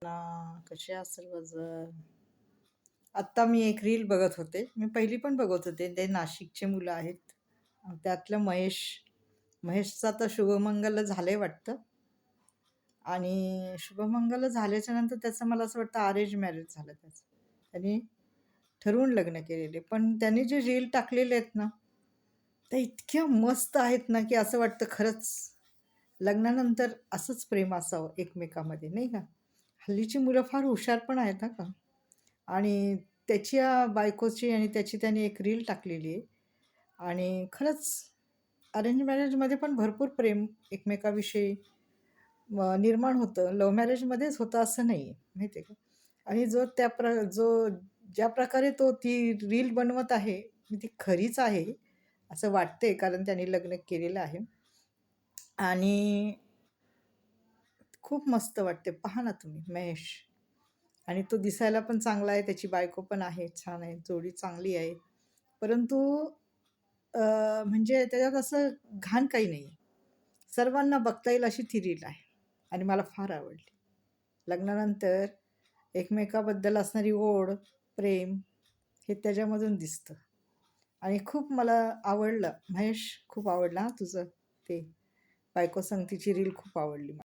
ना कसे आहात सर्वजण. आत्ता मी एक रील बघत होते. मी पहिली पण बघत होते. ते नाशिकचे मुलं आहेत. त्यातलं महेशचं आता शुभमंगल झालंय वाटतं. आणि शुभमंगल झाल्याच्या नंतर त्याचं मला असं वाटतं अरेंज मॅरेज झालं त्याचं. त्यांनी ठरवून लग्न केलेले. पण त्यांनी जे रील टाकलेले आहेत ना, त्या इतक्या मस्त आहेत ना, की असं वाटतं खरंच लग्नानंतर असंच प्रेम असावं एकमेकांमध्ये, नाही का? हल्लीची मुलं फार हुशार पण आहेत हां का. आणि त्याच्या बायकोची आणि त्याची त्याने एक रील टाकलेली आहे. आणि खरंच अरेंज मॅरेजमध्ये पण भरपूर प्रेम एकमेकाविषयी निर्माण होतं. लव्ह मॅरेजमध्येच होतं असं नाही आहे, माहिती आहे का? आणि जो ज्या प्रकारे तो ती रील बनवत आहे, ती खरीच आहे असं वाटतंय कारण त्याने लग्न केलेलं आहे. आणि खूप मस्त वाटते. पहा ना तुम्ही महेश. आणि तो दिसायला पण चांगला आहे, त्याची बायको पण आहे, छान आहे, जोडी चांगली आहे. परंतु अ, म्हणजे त्याच्यात असं घाण काही नाही आहे. सर्वांना बघता येईल अशी ती रील आहे आणि मला फार आवडली. लग्नानंतर एकमेकाबद्दल असणारी ओढ, प्रेम हे त्याच्यामधून दिसतं आणि खूप मला आवडलं. महेश खूप आवडला हां तुझं ते बायको संगतीची रील खूप आवडली मला.